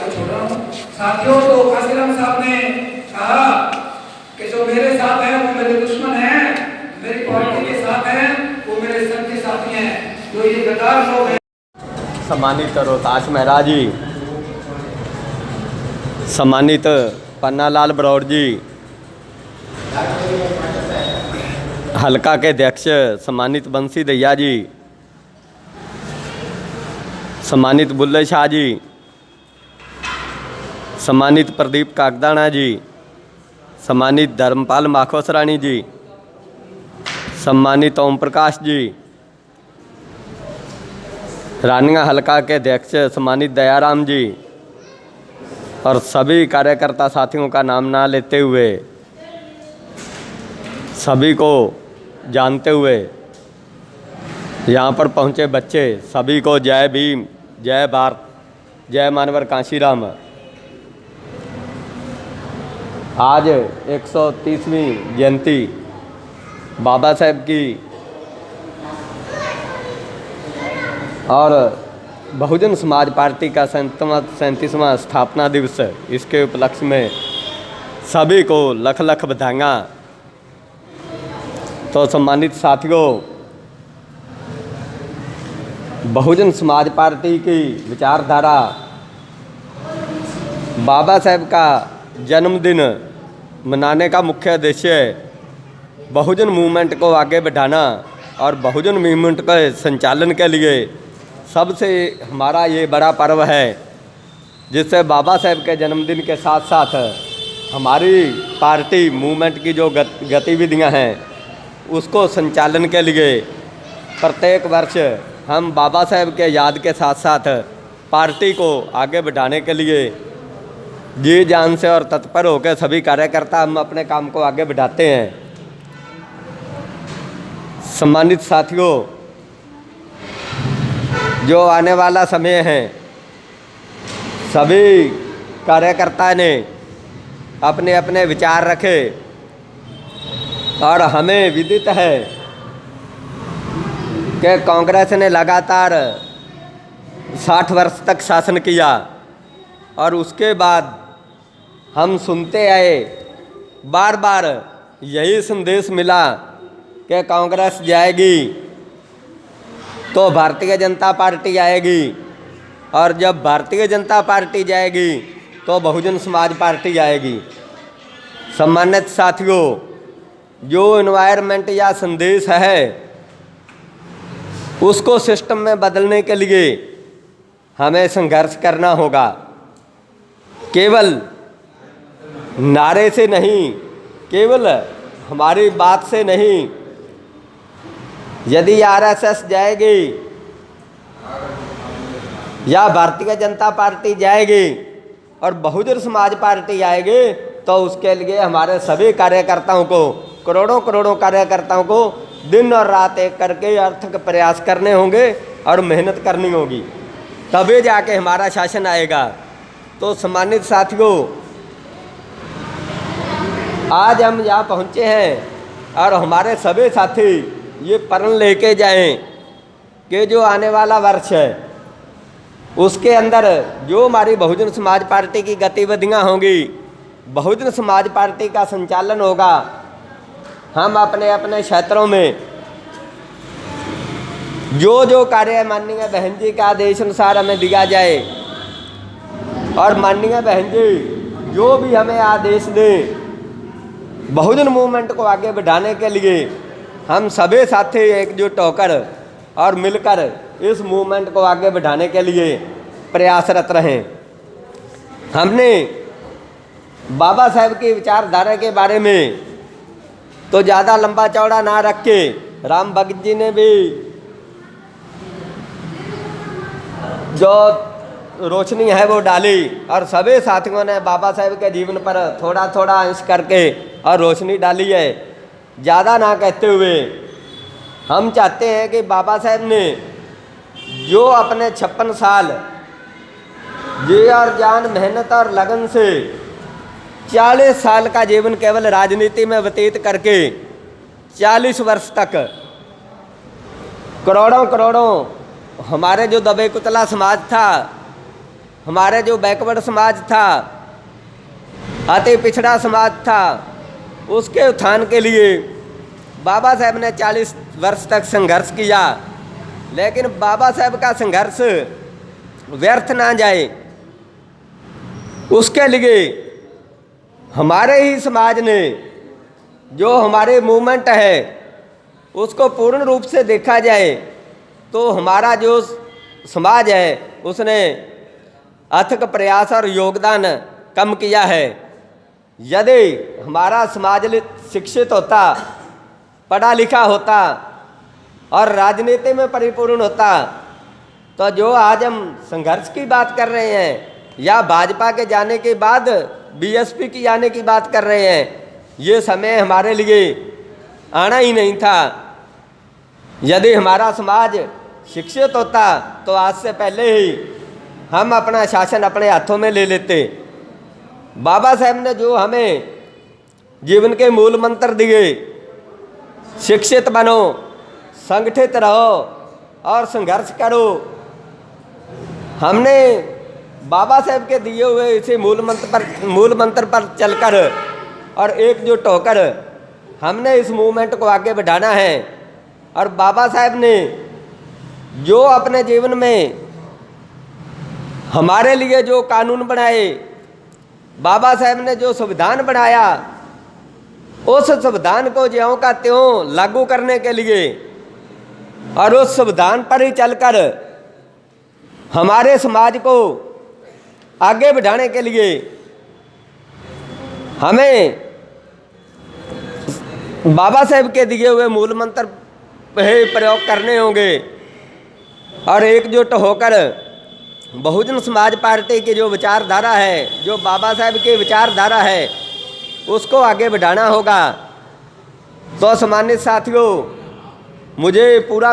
को छोड़ रहा हूँ। साथियों, तो काशीराम साहब ने कहा कि जो मेरे साथ हैं वो मेरे दुश्मन हैं, मेरी पार्टी के साथ हैं वो मेरे सच्चे साथी हैं। तो ये गद्दार लोग हैं। सम्मानित रोहतास महराज जी, सम्मानित पन्नालाल बरौर जी, हल्का के अध्यक्ष सम्मानित बंसी दहिया जी, सम्मानित बुल्ले शाह जी, सम्मानित प्रदीप कागदाना जी, सम्मानित धर्मपाल माखोसरानी जी, सम्मानित ओम प्रकाश जी, रानिया हल्का के अध्यक्ष सम्मानित दयाराम जी और सभी कार्यकर्ता साथियों का नाम ना लेते हुए, सभी को जानते हुए, यहाँ पर पहुँचे बच्चे सभी को जय भीम, जय भारत, जय मानवर काशीराम। आज 130वीं जयंती बाबा साहेब की और बहुजन समाज पार्टी का 37वां स्थापना दिवस, इसके उपलक्ष्य में सभी को लख लख बधाइयाँ। तो सम्मानित साथियों, बहुजन समाज पार्टी की विचारधारा बाबा साहेब का जन्मदिन मनाने का मुख्य उद्देश्य बहुजन मूवमेंट को आगे बढ़ाना और बहुजन मूवमेंट के संचालन के लिए सबसे हमारा ये बड़ा पर्व है, जिससे बाबा साहेब के जन्मदिन के साथ साथ हमारी पार्टी मूवमेंट की जो गतिविधियां हैं उसको संचालन के लिए प्रत्येक वर्ष हम बाबा साहेब के याद के साथ साथ पार्टी को आगे बढ़ाने के लिए जी जान से और तत्पर होकर सभी कार्यकर्ता हम अपने काम को आगे बढ़ाते हैं। सम्मानित साथियों, जो आने वाला समय है, सभी कार्यकर्ता ने अपने अपने विचार रखे और हमें विदित है कि कांग्रेस ने लगातार 60 वर्ष तक शासन किया और उसके बाद हम सुनते आए, बार बार यही संदेश मिला कि कांग्रेस जाएगी तो भारतीय जनता पार्टी आएगी और जब भारतीय जनता पार्टी जाएगी तो बहुजन समाज पार्टी आएगी। सम्मानित साथियों, जो एनवायरनमेंट या संदेश है उसको सिस्टम में बदलने के लिए हमें संघर्ष करना होगा। केवल नारे से नहीं, केवल हमारी बात से नहीं। यदि आरएसएस जाएगी या भारतीय जनता पार्टी जाएगी और बहुजन समाज पार्टी आएगी तो उसके लिए हमारे सभी कार्यकर्ताओं को, करोड़ों करोड़ों कार्यकर्ताओं को दिन और रात एक करके अर्थक प्रयास करने होंगे और मेहनत करनी होगी, तभी जाके हमारा शासन आएगा। तो सम्मानित साथियों, आज हम यहाँ पहुँचे हैं और हमारे सभी साथी ये प्रण लेके जाएं कि जो आने वाला वर्ष है उसके अंदर जो हमारी बहुजन समाज पार्टी की गतिविधियां होंगी, बहुजन समाज पार्टी का संचालन होगा, हम अपने अपने क्षेत्रों में जो जो कार्य माननीय बहन जी के आदेश अनुसार हमें दिया जाए और माननीय बहन जी जो भी हमें आदेश दें बहुजन मूवमेंट को आगे बढ़ाने के लिए हम सभी साथी एकजुट होकर और मिलकर इस मूवमेंट को आगे बढ़ाने के लिए प्रयासरत रहें। हमने बाबा साहेब की विचारधारा के बारे में तो ज़्यादा लंबा चौड़ा ना रख के राम भगत जी ने भी जो रोशनी है वो डाली और सभी साथियों ने बाबा साहेब के जीवन पर थोड़ा थोड़ा अंश करके और रोशनी डाली है। ज़्यादा ना कहते हुए हम चाहते हैं कि बाबा साहेब ने जो अपने 56 साल जी और जान, मेहनत और लगन से 40 साल का जीवन केवल राजनीति में व्यतीत करके 40 वर्ष तक करोड़ों करोड़ों हमारे जो दबे कुचला समाज था, हमारे जो बैकवर्ड समाज था, अति पिछड़ा समाज था, उसके उत्थान के लिए बाबा साहब ने 40 वर्ष तक संघर्ष किया। लेकिन बाबा साहब का संघर्ष व्यर्थ ना जाए, उसके लिए हमारे ही समाज ने जो हमारे मूवमेंट है उसको पूर्ण रूप से देखा जाए तो हमारा जो समाज है उसने अथक प्रयास और योगदान कम किया है। यदि हमारा समाज शिक्षित होता, पढ़ा लिखा होता और राजनीति में परिपूर्ण होता तो जो आज हम संघर्ष की बात कर रहे हैं या भाजपा के जाने के बाद बीएसपी की आने की बात कर रहे हैं, ये समय हमारे लिए आना ही नहीं था। यदि हमारा समाज शिक्षित होता तो आज से पहले ही हम अपना शासन अपने हाथों में ले लेते। बाबा साहब ने जो हमें जीवन के मूल मंत्र दिए, शिक्षित बनो, संगठित रहो और संघर्ष करो, हमने बाबा साहब के दिए हुए इसे मूल मंत्र पर चलकर और एकजुट होकर हमने इस मूवमेंट को आगे बढ़ाना है। और बाबा साहब ने जो अपने जीवन में हमारे लिए जो कानून बनाए, बाबा साहब ने जो संविधान बनाया, उस संविधान को ज्यों का त्यों लागू करने के लिए और उस संविधान पर ही चलकर हमारे समाज को आगे बढ़ाने के लिए हमें बाबा साहब के दिए हुए मूल मंत्र प्रयोग करने होंगे और एकजुट होकर बहुजन समाज पार्टी की जो विचारधारा है, जो बाबा साहब की विचारधारा है, उसको आगे बढ़ाना होगा। तो सम्मानित साथियों, मुझे पूरा